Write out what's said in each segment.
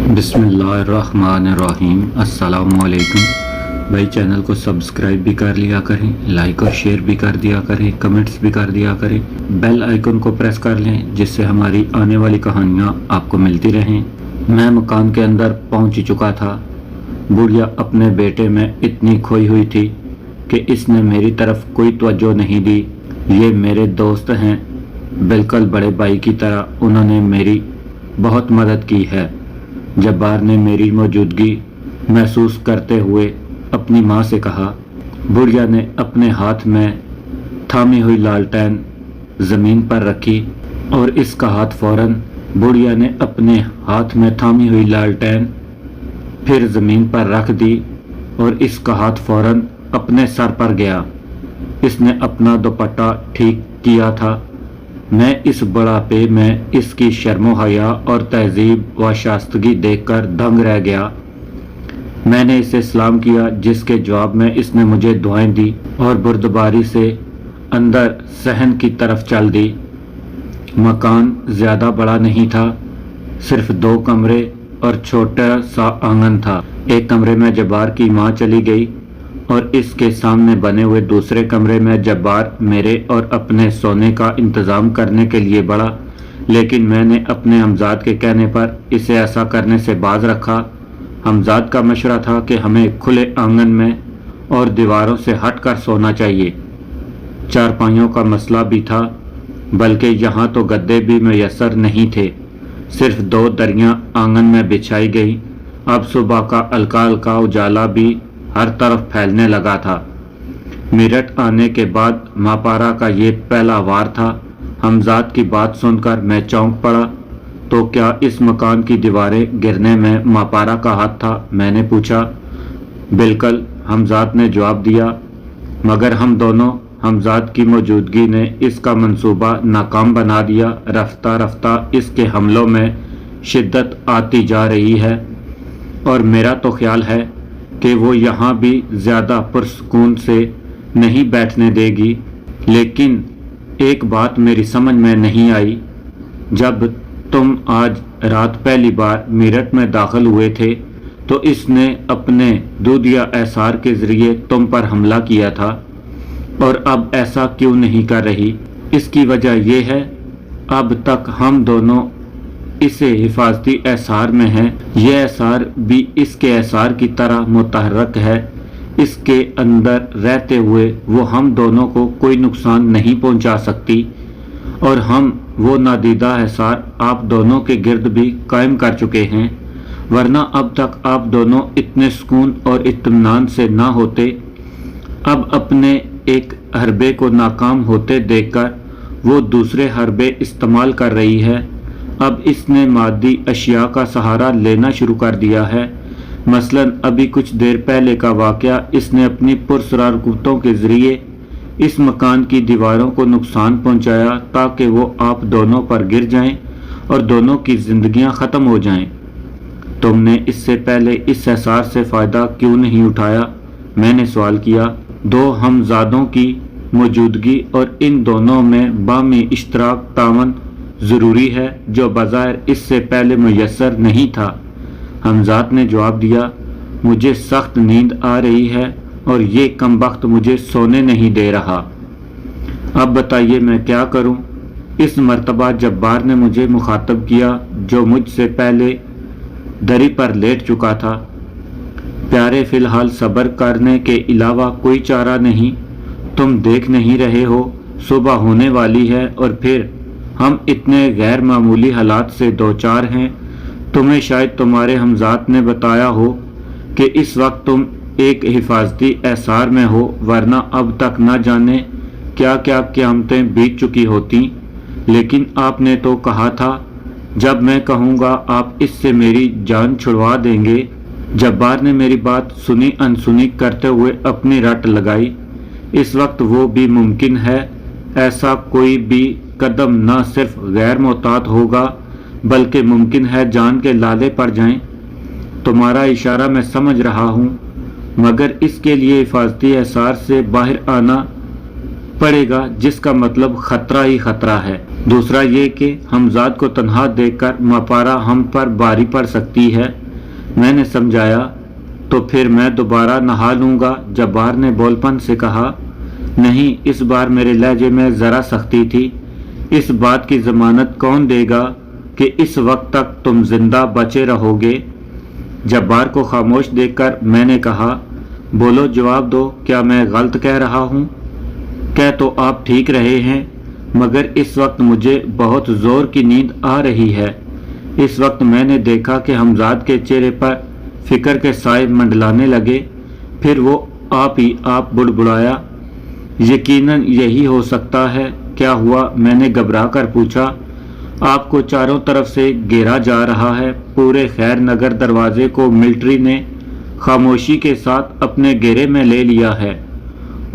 बिस्मिल्लाहिर्रहमानिर्रहीम। अस्सलाम वालेकुम भाई। चैनल को सब्सक्राइब भी कर लिया करें, लाइक और शेयर भी कर दिया करें, कमेंट्स भी कर दिया करें, बेल आइकन को प्रेस कर लें जिससे हमारी आने वाली कहानियाँ आपको मिलती रहें। मैं मकान के अंदर पहुँच चुका था। बुढ़िया अपने बेटे में इतनी खोई हुई थी कि इसने मेरी तरफ कोई तवज्जो नहीं दी। ये मेरे दोस्त हैं, बिल्कुल बड़े भाई की तरह उन्होंने मेरी बहुत मदद की है। जब्बार ने मेरी मौजूदगी महसूस करते हुए अपनी माँ से कहा। बुढ़िया ने अपने हाथ में थामी हुई लालटेन ज़मीन पर रखी और इसका हाथ फौरन बुढ़िया ने अपने हाथ में थामी हुई लालटेन फिर ज़मीन पर रख दी और इसका हाथ फौरन अपने सर पर गया। इसने अपना दुपट्टा ठीक किया था। मैं इस बुढ़ापे में इसकी शर्मो हया और तहजीब व शास्तगी देखकर दंग रह गया। मैंने इसे सलाम किया जिसके जवाब में इसने मुझे दुआएं दी और बुर्दबारी से अंदर सहन की तरफ चल दी। मकान ज़्यादा बड़ा नहीं था, सिर्फ 2 कमरे और छोटा सा आंगन था। एक कमरे में जब्बार की माँ चली गई और इसके सामने बने हुए दूसरे कमरे में जब्बार मेरे और अपने सोने का इंतज़ाम करने के लिए बढ़ा, लेकिन मैंने अपने हमजाद के कहने पर इसे ऐसा करने से बाज रखा। हमजाद का मशवरा था कि हमें खुले आंगन में और दीवारों से हटकर सोना चाहिए। चारपाइयों का मसला भी था, बल्कि यहाँ तो गद्दे भी मैसर नहीं थे। सिर्फ 2 दरियाँ आंगन में बिछाई गई। अब सुबह का हल्का हल्का उजाला भी हर तरफ फैलने लगा था। मेरठ आने के बाद मापारा का ये पहला वार था। हमजाद की बात सुनकर मैं चौंक पड़ा। तो क्या इस मकान की दीवारें गिरने में मापारा का हाथ था? मैंने पूछा। बिल्कुल, हमजाद ने जवाब दिया, मगर हम दोनों हमजाद की मौजूदगी ने इसका मंसूबा नाकाम बना दिया। रफ्ता रफ्ता इसके हमलों में शिद्दत आती जा रही है और मेरा तो ख्याल है कि वो यहाँ भी ज़्यादा पुरसकून से नहीं बैठने देगी। लेकिन एक बात मेरी समझ में नहीं आई। जब तुम आज रात पहली बार मेरठ में दाखिल हुए थे तो इसने अपने दूधिया एसार के ज़रिए तुम पर हमला किया था, और अब ऐसा क्यों नहीं कर रही? इसकी वजह यह है अब तक हम दोनों इसे हिफाजती एसार में है। यह एसार भी इसके एसार की तरह मुतहर्रक है। इसके अंदर रहते हुए वो हम दोनों को कोई नुकसान नहीं पहुंचा सकती, और हम वो नादीदा एसार आप दोनों के गिर्द भी कायम कर चुके हैं, वरना अब तक आप दोनों इतने सुकून और इत्मीनान से ना होते। अब अपने एक हरबे को नाकाम होते देखकर वो दूसरे हरबे इस्तेमाल कर रही है। अब इसने मादी अशिया का सहारा लेना शुरू कर दिया है। मसलन अभी कुछ देर पहले का वाक़या, इसने अपनी पुरसरार कुव्वतों के ज़रिए इस मकान की दीवारों को नुकसान पहुंचाया ताकि वो आप दोनों पर गिर जाएं और दोनों की ज़िंदगियां ख़त्म हो जाएं। तुमने इससे पहले इस एहसार से फ़ायदा क्यों नहीं उठाया? मैंने सवाल किया। 2 हमजादों की मौजूदगी और इन दोनों में बामी इश्तराक तावन ज़रूरी है, जो बज़ाहिर इससे पहले मुयस्सर नहीं था। हमजाद ने जवाब दिया, मुझे सख्त नींद आ रही है और ये कमबख्त मुझे सोने नहीं दे रहा। अब बताइए मैं क्या करूं? इस मर्तबा जब्बार ने मुझे मुखातब किया, जो मुझसे पहले दरी पर लेट चुका था। प्यारे, फ़िलहाल सब्र करने के अलावा कोई चारा नहीं। तुम देख नहीं रहे हो सुबह होने वाली है, और फिर हम इतने गैर मामूली हालात से दो चार हैं। तुम्हें शायद तुम्हारे हमजाद ने बताया हो कि इस वक्त तुम एक हिफाजती एसार में हो, वरना अब तक न जाने क्या क्या क़यामतें बीत चुकी होती। लेकिन आपने तो कहा था जब मैं कहूँगा आप इससे मेरी जान छुड़वा देंगे। जब्बार ने मेरी बात सुनी अनसुनी करते हुए अपनी रट लगाई। इस वक्त वो भी मुमकिन है ऐसा कोई भी कदम न सिर्फ गैर मोहतात होगा, बल्कि मुमकिन है जान के लाले पड़ जाएं। तुम्हारा इशारा मैं समझ रहा हूँ, मगर इसके लिए हिफाजती एसार से बाहर आना पड़ेगा, जिसका मतलब खतरा ही खतरा है। दूसरा ये कि हमजाद को तन्हा देखकर मापारा हम पर भारी पड़ सकती है। मैंने समझाया, तो फिर मैं दोबारा नहा लूँगा। जब्बार ने बोलपन से कहा। नहीं, इस बार मेरे लहजे में ज़रा सख्ती थी। इस बात की ज़मानत कौन देगा कि इस वक्त तक तुम जिंदा बचे रहोगे? जब्बार को खामोश देखकर मैंने कहा, बोलो, जवाब दो, क्या मैं गलत कह रहा हूँ? कह तो आप ठीक रहे हैं, मगर इस वक्त मुझे बहुत ज़ोर की नींद आ रही है। इस वक्त मैंने देखा कि हमजाद के चेहरे पर फिक्र के साए मंडलाने लगे। फिर वो आप बुड़बुड़ाया, यकीनन यही हो सकता है। क्या हुआ? मैंने घबरा कर पूछा। आपको चारों तरफ से घेरा जा रहा है। पूरे खैर नगर दरवाजे को मिलिट्री ने खामोशी के साथ अपने घेरे में ले लिया है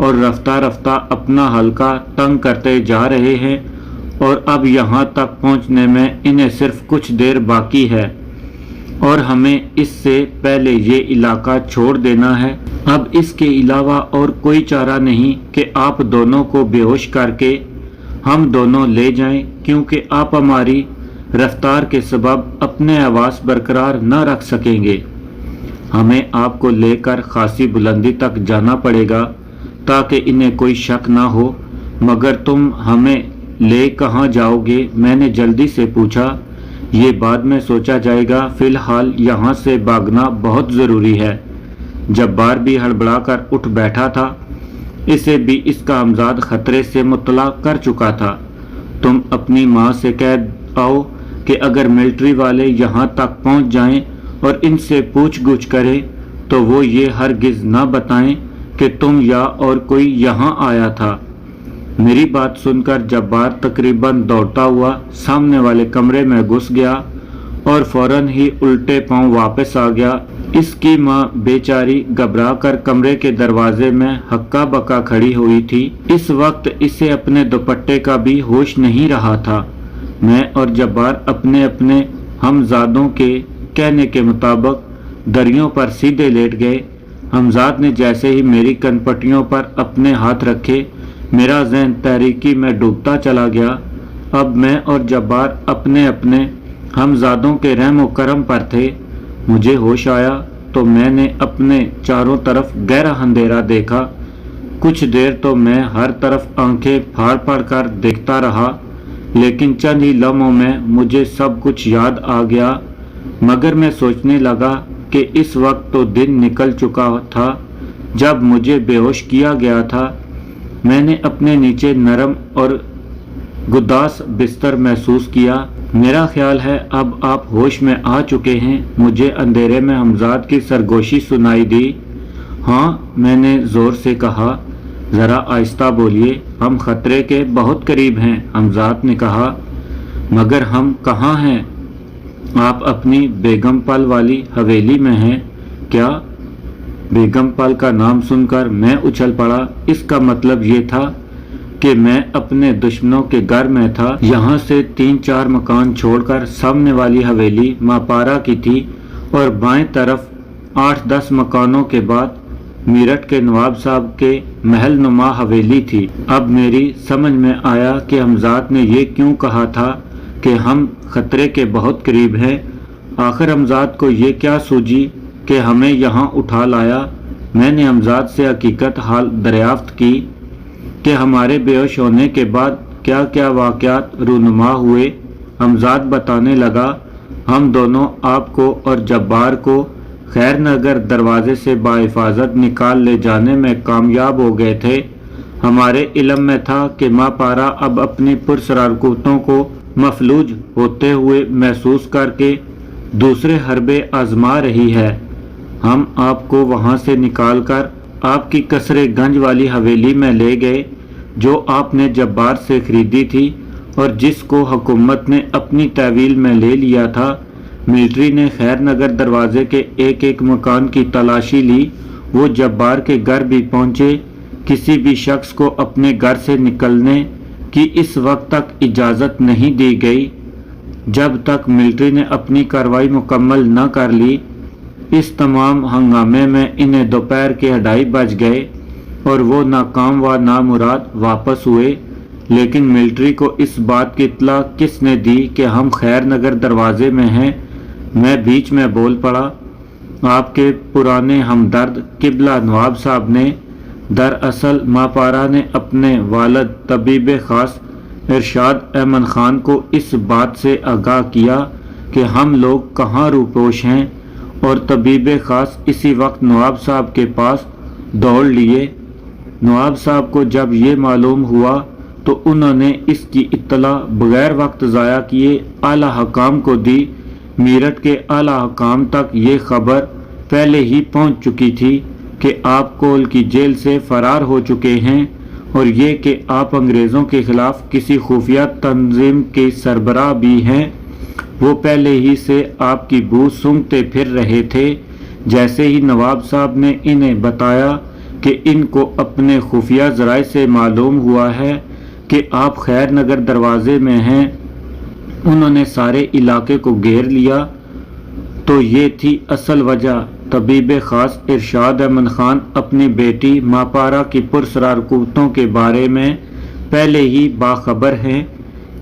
और रफ्ता रफ्ता अपना हल्का तंग करते जा रहे हैं, और अब यहाँ तक पहुँचने में इन्हें सिर्फ कुछ देर बाकी है और हमें इससे पहले ये इलाका छोड़ देना है। अब इसके अलावा और कोई चारा नहीं कि आप दोनों को बेहोश करके हम दोनों ले जाएं, क्योंकि आप हमारी रफ्तार के सबब अपने आवास बरकरार न रख सकेंगे। हमें आपको लेकर खासी बुलंदी तक जाना पड़ेगा ताकि इन्हें कोई शक ना हो। मगर तुम हमें ले कहाँ जाओगे? मैंने जल्दी से पूछा। ये बाद में सोचा जाएगा, फिलहाल यहाँ से भागना बहुत ज़रूरी है। जब्बार भी हड़बड़ाकर उठ बैठा था। इसे भी इसका हमजाद खतरे से मुत्तला कर चुका था। तुम अपनी माँ से कह आओ कि अगर मिलिट्री वाले यहाँ तक पहुँच जाएं और इनसे पूछ गुछ करें तो वो ये हरगिज़ ना बताएं कि तुम या और कोई यहाँ आया था। मेरी बात सुनकर जब्बार तकरीबन दौड़ता हुआ सामने वाले कमरे में घुस गया और फौरन ही उल्टे पांव वापस आ गया। इसकी माँ बेचारी घबरा कर कमरे के दरवाजे में हक्का बक्का खड़ी हुई थी। इस वक्त इसे अपने दुपट्टे का भी होश नहीं रहा था। मैं और जब्बार अपने अपने हमजादों के कहने के मुताबिक दरियों पर सीधे लेट गए। हमजाद ने जैसे ही मेरी कनपट्टियों पर अपने हाथ रखे, मेरा ज़हन तहरीकी में डूबता चला गया। अब मैं और जब्बार अपने अपने हमजादों के रहम करम पर थे। मुझे होश आया तो मैंने अपने चारों तरफ गहरा अंधेरा देखा। कुछ देर तो मैं हर तरफ आंखें फाड़ फाड़ कर देखता रहा, लेकिन चंद ही लम्हों में मुझे सब कुछ याद आ गया। मगर मैं सोचने लगा कि इस वक्त तो दिन निकल चुका था जब मुझे बेहोश किया गया था। मैंने अपने नीचे नरम और गुदास बिस्तर महसूस किया। मेरा ख्याल है अब आप होश में आ चुके हैं। मुझे अंधेरे में हमजाद की सरगोशी सुनाई दी। हाँ, मैंने ज़ोर से कहा। ज़रा आहिस्ता बोलिए, हम खतरे के बहुत करीब हैं, हमजाद ने कहा। मगर हम कहाँ हैं? आप अपनी बेगमपल वाली हवेली में हैं क्या? बेगमपल का नाम सुनकर मैं उछल पड़ा। इसका मतलब ये था कि मैं अपने दुश्मनों के घर में था। यहाँ से 3-4 मकान छोड़कर सामने वाली हवेली मापारा की थी और बाएं तरफ 8-10 मकानों के बाद मेरठ के नवाब साहब के महल नुमा हवेली थी। अब मेरी समझ में आया कि हमजाद ने ये क्यों कहा था कि हम खतरे के बहुत करीब हैं। आखिर हमजाद को ये क्या सूझी कि हमें यहाँ उठा लाया। मैंने हमजाद से हकीकत हाल दरियाफ्त की कि हमारे बेहोश होने के बाद क्या क्या वाक़यात रूनुमा हुए। हमजाद बताने लगा, हम दोनों आपको और जब्बार को खैर नगर दरवाजे से बाहिफाजत निकाल ले जाने में कामयाब हो गए थे। हमारे इल्म में था कि मापारा अब अपनी पुरसरारकूतों को मफलूज होते हुए महसूस करके दूसरे हरबे आजमा रही है। हम आपको वहां से निकालकर आपकी कसरे गंज वाली हवेली में ले गए, जो आपने जब्बार से खरीदी थी और जिसको हुकूमत ने अपनी तहवील में ले लिया था। मिलिट्री ने खैर नगर दरवाजे के एक एक मकान की तलाशी ली। वो जब्बार के घर भी पहुंचे। किसी भी शख्स को अपने घर से निकलने की इस वक्त तक इजाज़त नहीं दी गई जब तक मिलिट्री ने अपनी कार्रवाई मुकम्मल न कर ली। इस तमाम हंगामे में इन्हें दोपहर के 2:30 बज गए और वो नाकाम व नामुराद वापस हुए। لیکن ملٹری کو اس بات کی اطلاع کس نے دی کہ ہم خیر نگر دروازے میں ہیں؟ میں بیچ میں بول پڑا۔ آپ کے پرانے ہمدرد قبلہ نواب صاحب نے، دراصل ماپارا نے اپنے والد طبیب خاص ارشاد احمد خان کو اس بات سے آگاہ کیا کہ ہم لوگ کہاں روپوش ہیں، اور طبیب خاص اسی وقت نواب صاحب کے پاس دوڑ لیے۔ نواب صاحب کو جب یہ معلوم ہوا تو انہوں نے اس کی اطلاع بغیر وقت ضائع کیے اعلیٰ حکام کو دی۔ میرٹھ کے اعلیٰ حکام تک یہ خبر پہلے ہی پہنچ چکی تھی کہ آپ کول کی جیل سے فرار ہو چکے ہیں، اور یہ کہ آپ انگریزوں کے خلاف کسی خفیہ تنظیم کے سربراہ بھی ہیں۔ وہ پہلے ہی سے آپ کی بو سونگھتے پھر رہے تھے۔ جیسے ہی نواب صاحب نے انہیں بتایا کہ ان کو اپنے خفیہ ذرائع سے معلوم ہوا ہے کہ آپ خیر نگر دروازے میں ہیں، انہوں نے سارے علاقے کو گھیر لیا۔ تو یہ تھی اصل وجہ۔ طبیب خاص ارشاد احمد خان اپنی بیٹی ماپارا کی پرسرار قوتوں کے بارے میں پہلے ہی باخبر ہیں،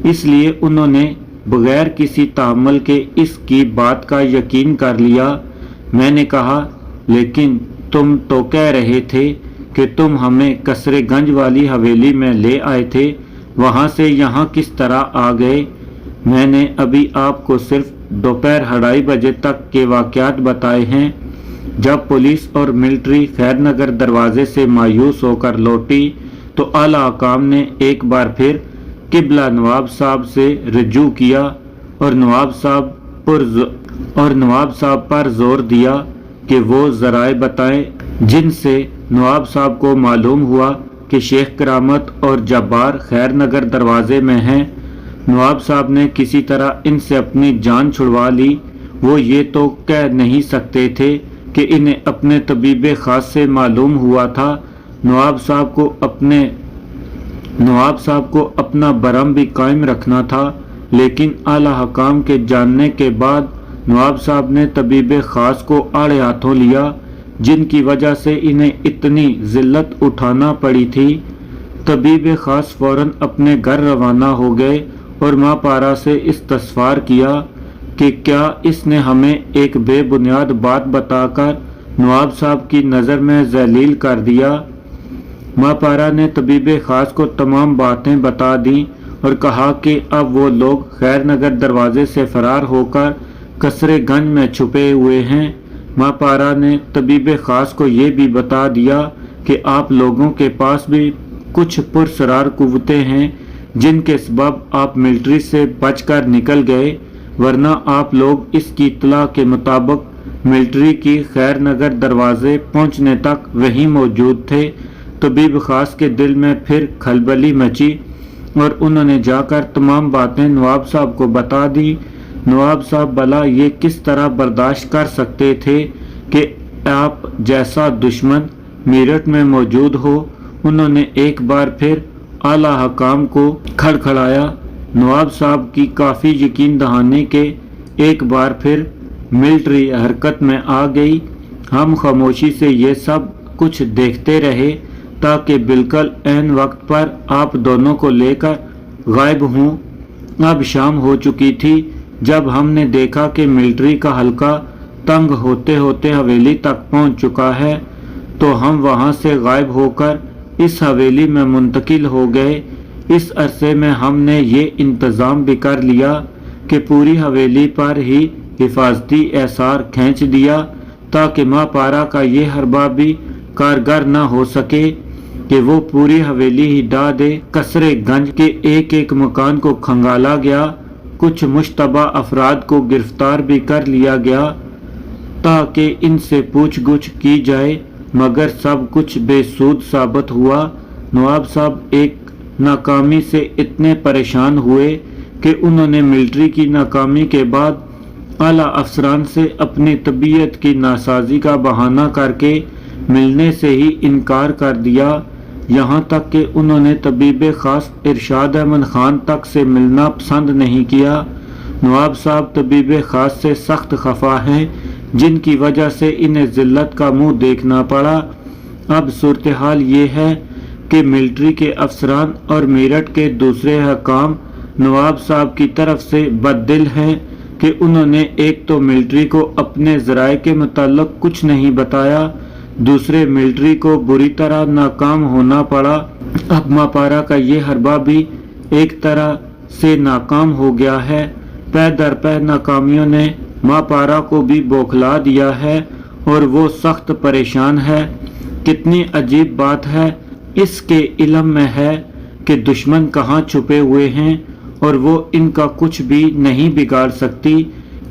اس لیے انہوں نے بغیر کسی تحمل کے اس کی بات کا یقین کر لیا۔ میں نے کہا، لیکن تم تو کہہ رہے تھے کہ تم ہمیں قصر گنج والی حویلی میں لے آئے تھے، وہاں سے یہاں کس طرح آ گئے؟ میں نے ابھی آپ کو صرف دوپہر 2:30 بجے تک کے واقعات بتائے ہیں۔ جب پولیس اور ملٹری خیر نگر دروازے سے مایوس ہو کر لوٹی تو اعلیٰ حکام نے ایک بار پھر قبلہ نواب صاحب سے رجوع کیا اور نواب صاحب پر زور دیا کہ وہ ذرائع بتائیں جن سے نواب صاحب کو معلوم ہوا کہ شیخ کرامت اور جبار خیر نگر دروازے میں ہیں۔ نواب صاحب نے کسی طرح ان سے اپنی جان چھڑوا لی۔ وہ یہ تو کہہ نہیں سکتے تھے کہ انہیں اپنے طبیب خاص سے معلوم ہوا تھا۔ نواب صاحب کو اپنا برم بھی قائم رکھنا تھا، لیکن اعلیٰ حکام کے جاننے کے بعد نواب صاحب نے طبیب خاص کو آڑے ہاتھوں لیا، جن کی وجہ سے انہیں اتنی ذلت اٹھانا پڑی تھی۔ طبیب خاص فوراً اپنے گھر روانہ ہو گئے اور ماپارا سے استفسار کیا کہ کیا اس نے ہمیں ایک بے بنیاد بات بتا کر نواب صاحب کی نظر میں ذلیل کر دیا؟ ماپارا نے طبیب خاص کو تمام باتیں بتا دیں اور کہا کہ اب وہ لوگ خیر نگر دروازے سے فرار ہو کر قصر گنج میں چھپے ہوئے ہیں۔ ماپارا نے طبیب خاص کو یہ بھی بتا دیا کہ آپ لوگوں کے پاس بھی کچھ پرسرار قوتیں ہیں جن کے سبب آپ ملٹری سے بچ کر نکل گئے، ورنہ آپ لوگ اس کی اطلاع کے مطابق ملٹری کی خیر نگر دروازے پہنچنے تک وہیں موجود تھے۔ طبیب خاص کے دل میں پھر کھلبلی مچی اور انہوں نے جا کر تمام باتیں نواب صاحب کو بتا دی۔ نواب صاحب بھلا یہ کس طرح برداشت کر سکتے تھے کہ آپ جیسا دشمن میرٹھ میں موجود ہو؟ انہوں نے ایک بار پھر اعلیٰ حکام کو کھڑکھڑایا۔ نواب صاحب کی کافی یقین دہانی کے ایک بار پھر ملٹری حرکت میں آ گئی۔ ہم خاموشی سے یہ سب کچھ دیکھتے رہے تاکہ بالکل عین وقت پر آپ دونوں کو لے کر غائب ہوں۔ اب شام ہو چکی تھی جب ہم نے دیکھا کہ ملٹری کا حلقہ تنگ ہوتے ہوتے حویلی تک پہنچ چکا ہے تو ہم وہاں سے غائب ہو کر اس حویلی میں منتقل ہو گئے۔ اس عرصے میں ہم نے یہ انتظام بھی کر لیا کہ پوری حویلی پر ہی حفاظتی احصار کھینچ دیا تاکہ ماپارا کا یہ حربہ بھی کارگر نہ ہو سکے کہ وہ پوری حویلی ہی ڈھا دے۔ قصر گنج کے ایک ایک مکان کو کھنگالا گیا، کچھ مشتبہ افراد کو گرفتار بھی کر لیا گیا تاکہ ان سے پوچھ گچھ کی جائے، مگر سب کچھ بے سود ثابت ہوا۔ نواب صاحب ایک ناکامی سے اتنے پریشان ہوئے کہ انہوں نے ملٹری کی ناکامی کے بعد اعلیٰ افسران سے اپنی طبیعت کی ناسازی کا بہانہ کر کے ملنے سے ہی انکار کر دیا، یہاں تک کہ انہوں نے طبیب خاص ارشاد احمد خان تک سے ملنا پسند نہیں کیا۔ نواب صاحب طبیب خاص سے سخت خفا ہیں، جن کی وجہ سے انہیں ذلت کا منہ دیکھنا پڑا۔ اب صورتحال یہ ہے کہ ملٹری کے افسران اور میرٹھ کے دوسرے حکام نواب صاحب کی طرف سے بددل ہیں کہ انہوں نے ایک تو ملٹری کو اپنے ذرائع کے متعلق کچھ نہیں بتایا، دوسرے ملٹری کو بری طرح ناکام ہونا پڑا۔ اب ماپارا کا یہ حربہ بھی ایک طرح سے ناکام ہو گیا ہے۔ پے در پے ناکامیوں نے ماپارا کو بھی بوکھلا دیا ہے اور وہ سخت پریشان ہے۔ کتنی عجیب بات ہے، اس کے علم میں ہے کہ دشمن کہاں چھپے ہوئے ہیں اور وہ ان کا کچھ بھی نہیں بگاڑ سکتی۔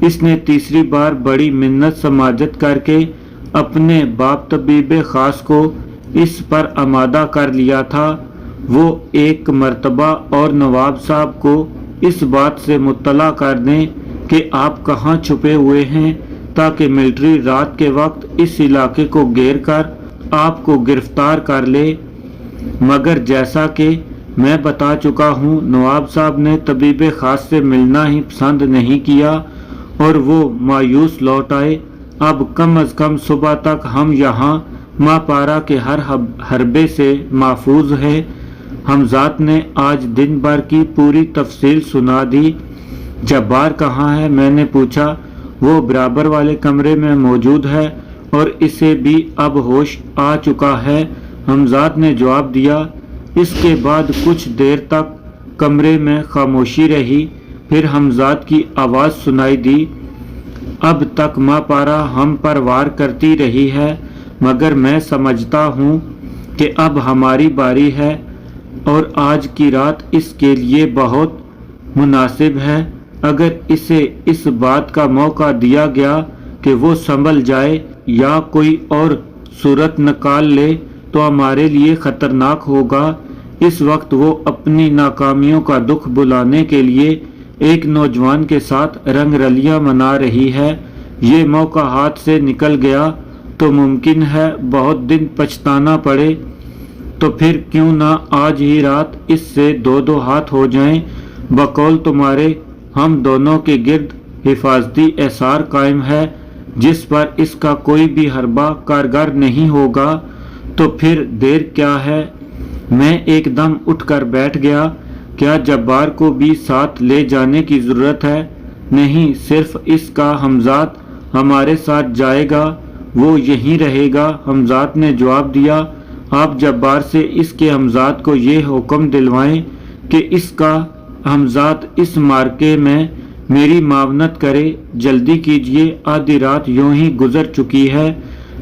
اس نے تیسری بار بڑی منت سماجت کر کے اپنے باپ طبیب خاص کو اس پر آمادہ کر لیا تھا، وہ ایک مرتبہ اور نواب صاحب کو اس بات سے مطلع کر دیں کہ آپ کہاں چھپے ہوئے ہیں، تاکہ ملٹری رات کے وقت اس علاقے کو گھیر کر آپ کو گرفتار کر لے۔ مگر جیسا کہ میں بتا چکا ہوں، نواب صاحب نے طبیب خاص سے ملنا ہی پسند نہیں کیا اور وہ مایوس لوٹ آئے۔ اب کم از کم صبح تک ہم یہاں ماپارا کے ہر حربے سے محفوظ ہیں۔ حمزات نے آج دن بھر کی پوری تفصیل سنا دی۔ جبار کہاں ہے؟ میں نے پوچھا۔ وہ برابر والے کمرے میں موجود ہے اور اسے بھی اب ہوش آ چکا ہے، حمزات نے جواب دیا۔ اس کے بعد کچھ دیر تک کمرے میں خاموشی رہی، پھر حمزات کی آواز سنائی دی۔ اب تک ماپارا ہم پر وار کرتی رہی ہے، مگر میں سمجھتا ہوں کہ اب ہماری باری ہے اور آج کی رات اس کے لیے بہت مناسب ہے۔ اگر اسے اس بات کا موقع دیا گیا کہ وہ سنبھل جائے یا کوئی اور صورت نکال لے تو ہمارے لیے خطرناک ہوگا۔ اس وقت وہ اپنی ناکامیوں کا دکھ بھلانے کے لیے ایک نوجوان کے ساتھ رنگ رلیاں منا رہی ہے۔ یہ موقع ہاتھ سے نکل گیا تو ممکن ہے بہت دن پچھتانا پڑے، تو پھر کیوں نہ آج ہی رات اس سے دو ہاتھ ہو جائیں۔ بقول تمہارے ہم دونوں کے گرد حفاظتی احصار قائم ہے جس پر اس کا کوئی بھی حربہ کارگر نہیں ہوگا، تو پھر دیر کیا ہے؟ میں ایک دم اٹھ کر بیٹھ گیا۔ کیا جبار کو بھی ساتھ لے جانے کی ضرورت ہے؟ نہیں، صرف اس کا حمزات ہمارے ساتھ جائے گا، وہ یہیں رہے گا، حمزات نے جواب دیا۔ آپ جبار سے اس کے حمزات کو یہ حکم دلوائیں کہ اس کا حمزات اس مارکے میں میری معاونت کرے۔ جلدی کیجئے، آدھی رات یوں ہی گزر چکی ہے۔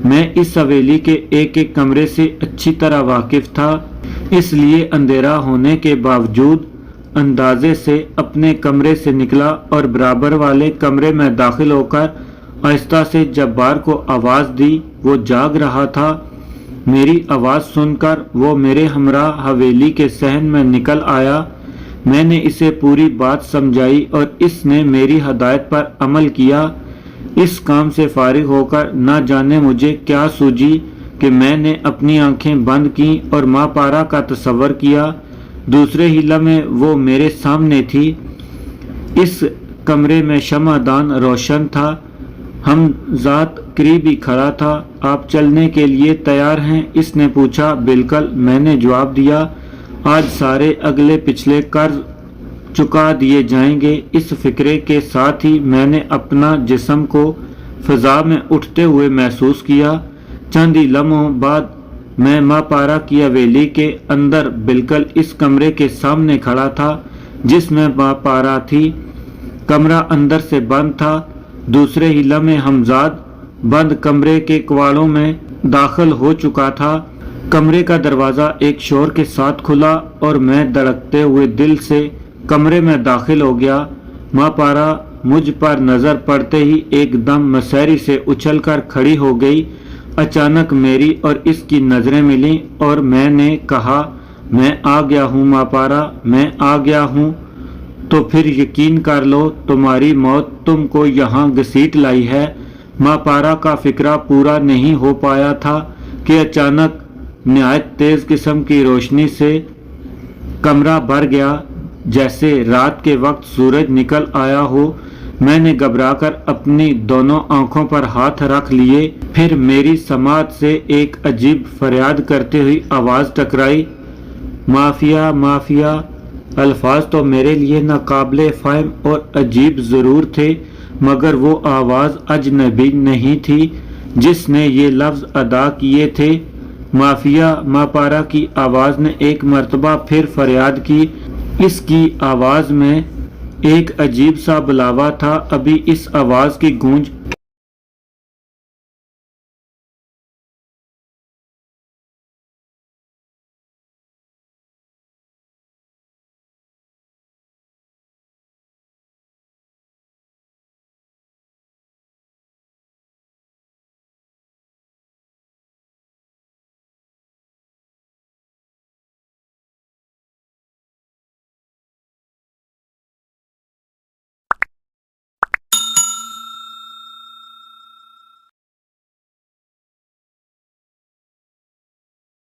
میں اس حویلی کے ایک ایک کمرے سے اچھی طرح واقف تھا، اس لیے اندھیرا ہونے کے باوجود اندازے سے اپنے کمرے سے نکلا اور برابر والے کمرے میں داخل ہو کر آہستہ سے جبار کو آواز دی۔ وہ جاگ رہا تھا۔ میری آواز سن کر وہ میرے ہمراہ حویلی کے صحن میں نکل آیا۔ میں نے اسے پوری بات سمجھائی اور اس نے میری ہدایت پر عمل کیا۔ اس کام سے فارغ ہو کر نہ جانے مجھے کیا سوجی کہ میں نے اپنی آنکھیں بند کیں اور ماپارا کا تصور کیا۔ دوسرے ہی لمحے وہ میرے سامنے تھی۔ اس کمرے میں شمع دان روشن تھا۔ حمزات قریب ہی کھڑا تھا۔ آپ چلنے کے لیے تیار ہیں؟ اس نے پوچھا۔ بالکل، میں نے جواب دیا۔ آج سارے اگلے پچھلے قرض چکا دیے جائیں گے۔ اس فکرے کے ساتھ ہی میں نے اپنا جسم کو فضا میں اٹھتے ہوئے محسوس کیا۔ چند ہی لمحوں بعد میں ماپارا کی حویلی کے اندر بالکل اس کمرے کے سامنے کھڑا تھا جس میں ماپارا تھی۔ کمرہ اندر سے بند تھا۔ دوسرے ہی لمحے حمزات بند کمرے کے کواڑوں میں داخل ہو چکا تھا۔ کمرے کا دروازہ ایک شور کے ساتھ کھلا اور میں دھڑکتے ہوئے دل سے کمرے میں داخل ہو گیا۔ ماپارا مجھ پر نظر پڑتے ہی ایک دم مسحری سے اچھل کر کھڑی ہو گئی۔ اچانک میری اور اس کی نظریں ملیں اور میں نے کہا، میں آ گیا ہوں ماپارا، میں آ گیا ہوں۔ تو پھر یقین کر لو تمہاری موت تم کو یہاں گھسیٹ لائی ہے۔ ماپارا کا فکرہ پورا نہیں ہو پایا تھا کہ اچانک نہایت تیز قسم کی روشنی سے کمرہ بھر گیا، جیسے رات کے وقت سورج نکل آیا ہو۔ میں نے گھبرا کر اپنی دونوں آنکھوں پر ہاتھ رکھ لیے۔ پھر میری سماعت سے ایک عجیب فریاد کرتے ہوئی آواز ٹکرائی، مافیا مافیا الفاظ تو میرے لیے ناقابل فہم اور عجیب ضرور تھے، مگر وہ آواز اجنبی نہیں تھی جس نے یہ لفظ ادا کیے تھے۔ مافیا ماپارا کی آواز نے ایک مرتبہ پھر فریاد کی۔ اس کی آواز میں ایک عجیب سا بلاوا تھا۔ ابھی اس آواز کی گونج